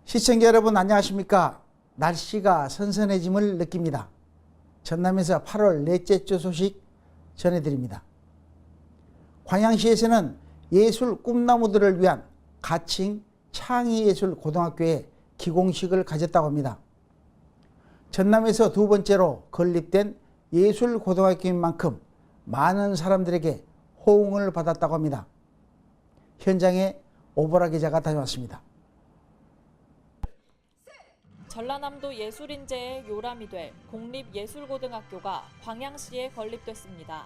시청자 여러분 안녕하십니까? 날씨가 선선해짐을 느낍니다. 전남에서 8월 넷째 주 소식 전해드립니다. 광양시에서는 예술 꿈나무들을 위한 가칭 창의예술고등학교에 기공식을 가졌다고 합니다. 전남에서 두 번째로 건립된 예술고등학교인 만큼 많은 사람들에게 호응을 받았다고 합니다. 현장에 오보라 기자가 다녀왔습니다. 전라남도 예술인재의 요람이 될 공립예술고등학교가 광양시에 건립됐습니다.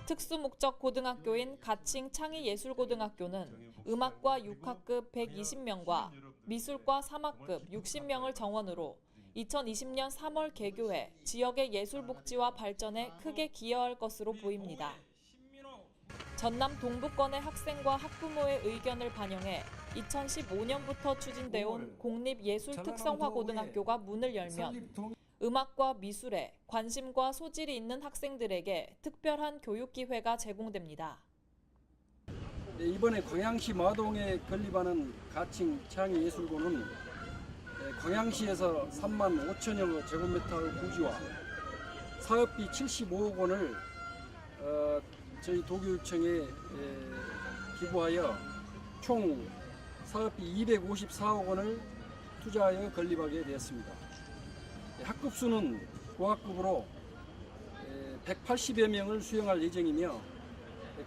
특수목적 고등학교인 가칭 창의예술고등학교는 음악과 6학급 120명과 미술과 3학급 60명을 정원으로 2020년 3월 개교해 지역의 예술복지와 발전에 크게 기여할 것으로 보입니다. 전남 동부권의 학생과 학부모의 의견을 반영해 2015년부터 추진돼 온 공립예술특성화고등학교가 문을 열면 음악과 미술에 관심과 소질이 있는 학생들에게 특별한 교육 기회가 제공됩니다. 이번에 광양시 마동에 건립하는 가칭 창의예술고는 광양시에서 3만 5천여 제곱미터 부지와 사업비 75억 원을 저희 도교육청에 기부하여 총 사업비 254억 원을 투자하여 건립하게 되었습니다. 학급 수는 고학급으로 180여 명을 수용할 예정이며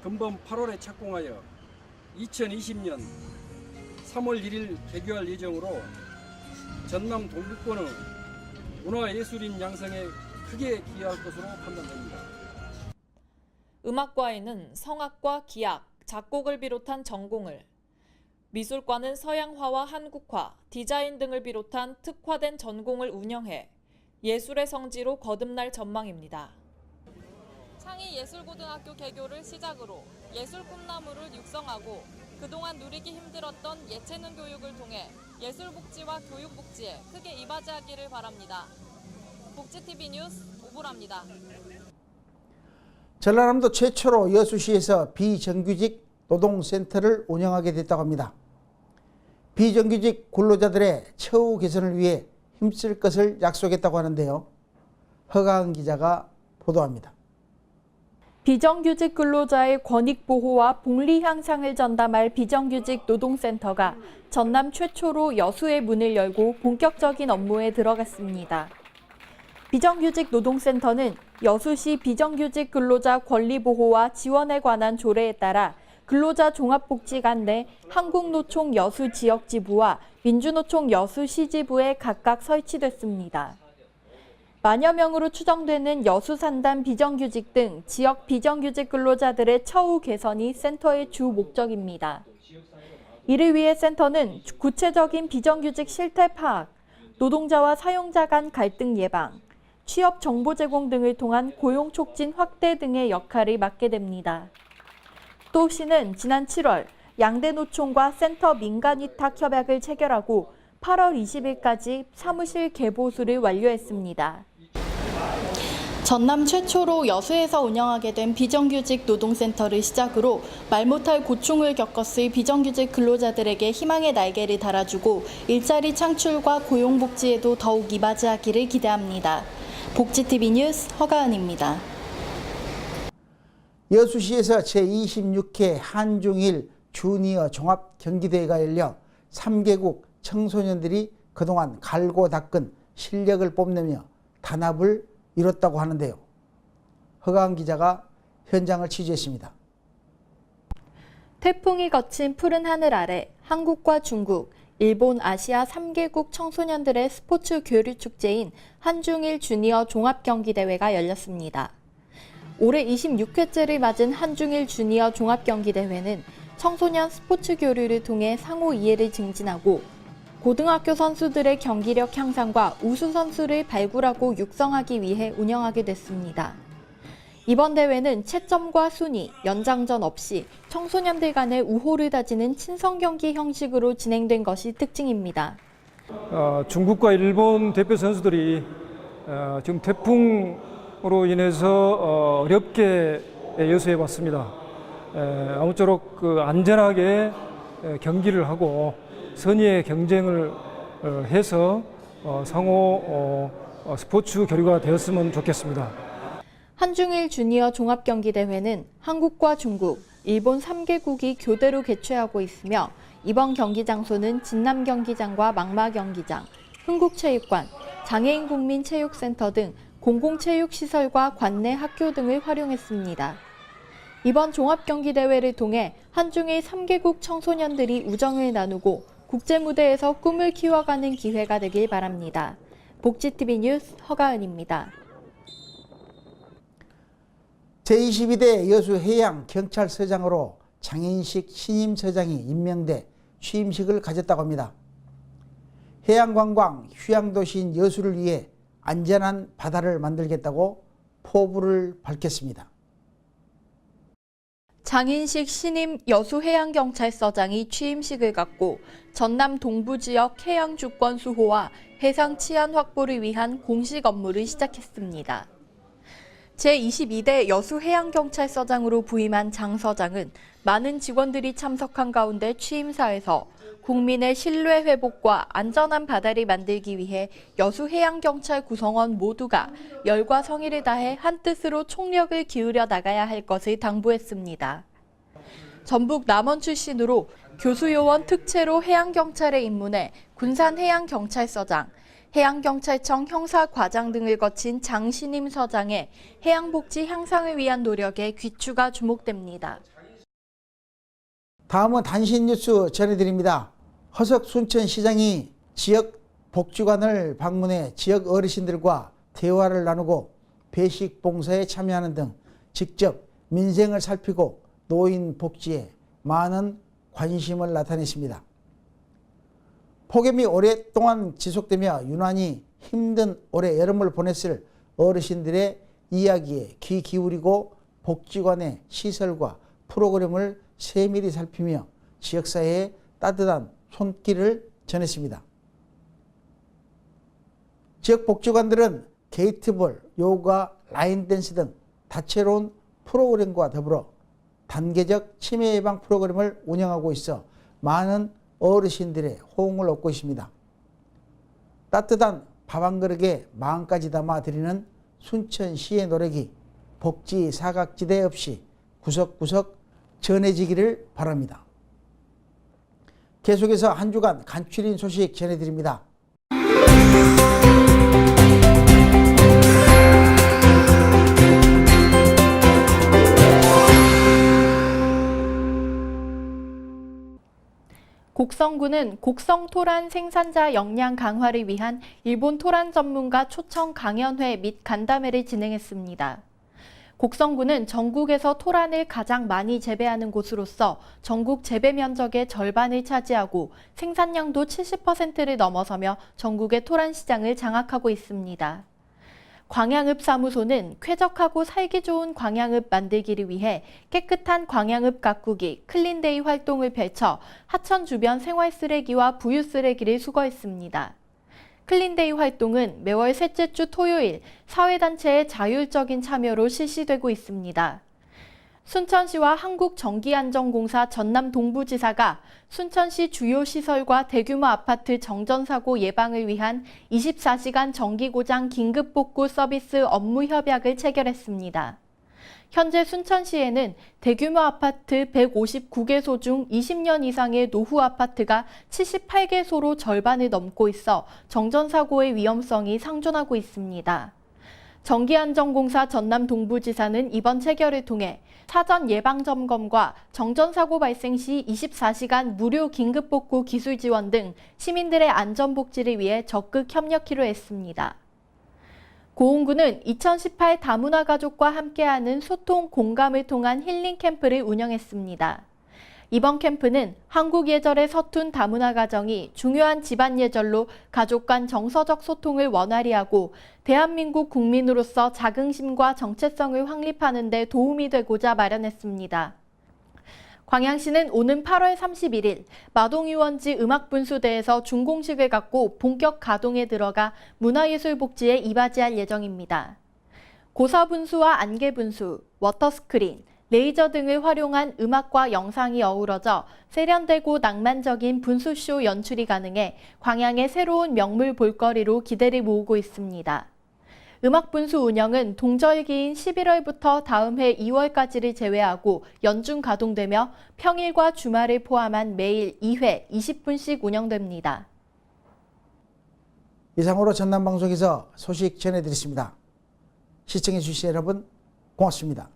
금번 8월에 착공하여 2020년 3월 1일 개교할 예정으로 전남 동부권의 문화예술인 양성에 크게 기여할 것으로 판단됩니다. 음악과에는 성악과 기악, 작곡을 비롯한 전공을, 미술과는 서양화와 한국화, 디자인 등을 비롯한 특화된 전공을 운영해 예술의 성지로 거듭날 전망입니다. 창의예술고등학교 개교를 시작으로 예술 꿈나무를 육성하고 그동안 누리기 힘들었던 예체능 교육을 통해 예술복지와 교육복지에 크게 이바지하기를 바랍니다. 복지TV 뉴스 오보라입니다. 전라남도 최초로 여수시에서 비정규직 노동센터를 운영하게 됐다고 합니다. 비정규직 근로자들의 처우 개선을 위해 힘쓸 것을 약속했다고 하는데요. 허가은 기자가 보도합니다. 비정규직 근로자의 권익 보호와 복리 향상을 전담할 비정규직 노동센터가 전남 최초로 여수의 문을 열고 본격적인 업무에 들어갔습니다. 비정규직 노동센터는 여수시 비정규직 근로자 권리 보호와 지원에 관한 조례에 따라 근로자 종합복지관 내 한국노총 여수 지역지부와 민주노총 여수시지부에 각각 설치됐습니다. 만여 명으로 추정되는 여수 산단 비정규직 등 지역 비정규직 근로자들의 처우 개선이 센터의 주 목적입니다. 이를 위해 센터는 구체적인 비정규직 실태 파악, 노동자와 사용자 간 갈등 예방, 취업 정보 제공 등을 통한 고용 촉진 확대 등의 역할을 맡게 됩니다. 또 시는 지난 7월 양대 노총과 센터 민간 위탁 협약을 체결하고 8월 20일까지 사무실 개보수를 완료했습니다. 전남 최초로 여수에서 운영하게 된 비정규직 노동센터를 시작으로 말 못할 고충을 겪었을 비정규직 근로자들에게 희망의 날개를 달아주고 일자리 창출과 고용복지에도 더욱 이바지하기를 기대합니다. 복지TV 뉴스 허가은입니다. 여수시에서 제26회 한중일 주니어 종합경기대회가 열려 3개국 청소년들이 그동안 갈고 닦은 실력을 뽐내며 단합을 이뤘다고 하는데요. 허가은 기자가 현장을 취재했습니다. 태풍이 거친 푸른 하늘 아래 한국과 중국, 일본, 아시아 3개국 청소년들의 스포츠 교류 축제인 한중일 주니어 종합경기대회가 열렸습니다. 올해 26회째를 맞은 한중일 주니어 종합경기대회는 청소년 스포츠 교류를 통해 상호 이해를 증진하고 고등학교 선수들의 경기력 향상과 우수 선수를 발굴하고 육성하기 위해 운영하게 됐습니다. 이번 대회는 채점과 순위, 연장전 없이 청소년들 간의 우호를 다지는 친선 경기 형식으로 진행된 것이 특징입니다. 중국과 일본 대표 선수들이 지금 태풍으로 인해서 어렵게 여수에 왔습니다. 아무쪼록 안전하게 경기를 하고 선의의 경쟁을 해서 상호 스포츠 교류가 되었으면 좋겠습니다. 한중일 주니어 종합경기대회는 한국과 중국, 일본 3개국이 교대로 개최하고 있으며 이번 경기 장소는 진남경기장과 망마경기장, 흥국체육관, 장애인국민체육센터 등 공공체육시설과 관내 학교 등을 활용했습니다. 이번 종합경기대회를 통해 한중일 3개국 청소년들이 우정을 나누고 국제무대에서 꿈을 키워가는 기회가 되길 바랍니다. 복지TV 뉴스 허가은입니다. 제22대 여수해양경찰서장으로 장인식 신임서장이 임명돼 취임식을 가졌다고 합니다. 해양관광 휴양도시인 여수를 위해 안전한 바다를 만들겠다고 포부를 밝혔습니다. 장인식 신임 여수해양경찰서장이 취임식을 갖고 전남 동부지역 해양주권 수호와 해상 치안 확보를 위한 공식 업무를 시작했습니다. 제22대 여수해양경찰서장으로 부임한 장 서장은 많은 직원들이 참석한 가운데 취임사에서 국민의 신뢰 회복과 안전한 바다를 만들기 위해 여수해양경찰 구성원 모두가 열과 성의를 다해 한뜻으로 총력을 기울여 나가야 할 것을 당부했습니다. 전북 남원 출신으로 교수요원 특채로 해양경찰에 입문해 군산해양경찰서장, 해양경찰청 형사과장 등을 거친 장신임 서장의 해양복지 향상을 위한 노력에 귀추가 주목됩니다. 다음은 단신 뉴스 전해드립니다. 허석 순천시장이 지역 복지관을 방문해 지역 어르신들과 대화를 나누고 배식 봉사에 참여하는 등 직접 민생을 살피고 노인 복지에 많은 관심을 나타냈습니다. 폭염이 오랫동안 지속되며 유난히 힘든 올해 여름을 보냈을 어르신들의 이야기에 귀 기울이고 복지관의 시설과 프로그램을 세밀히 살피며 지역사회에 따뜻한 손길을 전했습니다. 지역 복지관들은 게이트볼, 요가, 라인댄스 등 다채로운 프로그램과 더불어 단계적 치매 예방 프로그램을 운영하고 있어 많은 어르신들의 호응을 얻고 있습니다. 따뜻한 밥 한 그릇에 마음까지 담아 드리는 순천시의 노력이 복지 사각지대 없이 구석구석 전해지기를 바랍니다. 계속해서 한 주간 간추린 소식 전해드립니다. 곡성군은 곡성 토란 생산자 역량 강화를 위한 일본 토란 전문가 초청 강연회 및 간담회를 진행했습니다. 곡성군은 전국에서 토란을 가장 많이 재배하는 곳으로서 전국 재배 면적의 절반을 차지하고 생산량도 70%를 넘어서며 전국의 토란 시장을 장악하고 있습니다. 광양읍 사무소는 쾌적하고 살기 좋은 광양읍 만들기를 위해 깨끗한 광양읍 가꾸기 클린데이 활동을 펼쳐 하천 주변 생활 쓰레기와 부유 쓰레기를 수거했습니다. 클린데이 활동은 매월 셋째 주 토요일 사회단체의 자율적인 참여로 실시되고 있습니다. 순천시와 한국전기안전공사 전남 동부지사가 순천시 주요 시설과 대규모 아파트 정전사고 예방을 위한 24시간 전기고장 긴급복구 서비스 업무 협약을 체결했습니다. 현재 순천시에는 대규모 아파트 159개소 중 20년 이상의 노후 아파트가 78개소로 절반을 넘고 있어 정전사고의 위험성이 상존하고 있습니다. 전기안전공사 전남 동부지사는 이번 체결을 통해 사전 예방점검과 정전사고 발생 시 24시간 무료 긴급복구 기술 지원 등 시민들의 안전복지를 위해 적극 협력키로 했습니다. 고흥군은 2018 다문화 가족과 함께하는 소통 공감을 통한 힐링 캠프를 운영했습니다. 이번 캠프는 한국 예절의 서툰 다문화 가정이 중요한 집안 예절로 가족 간 정서적 소통을 원활히 하고 대한민국 국민으로서 자긍심과 정체성을 확립하는 데 도움이 되고자 마련했습니다. 광양시는 오는 8월 31일 마동유원지 음악분수대에서 준공식을 갖고 본격 가동에 들어가 문화예술복지에 이바지할 예정입니다. 고사분수와 안개분수, 워터스크린, 레이저 등을 활용한 음악과 영상이 어우러져 세련되고 낭만적인 분수쇼 연출이 가능해 광양의 새로운 명물 볼거리로 기대를 모으고 있습니다. 음악 분수 운영은 동절기인 11월부터 다음 해 2월까지를 제외하고 연중 가동되며 평일과 주말을 포함한 매일 2회 20분씩 운영됩니다. 이상으로 전남방송에서 소식 전해드렸습니다. 시청해주신 여러분 고맙습니다.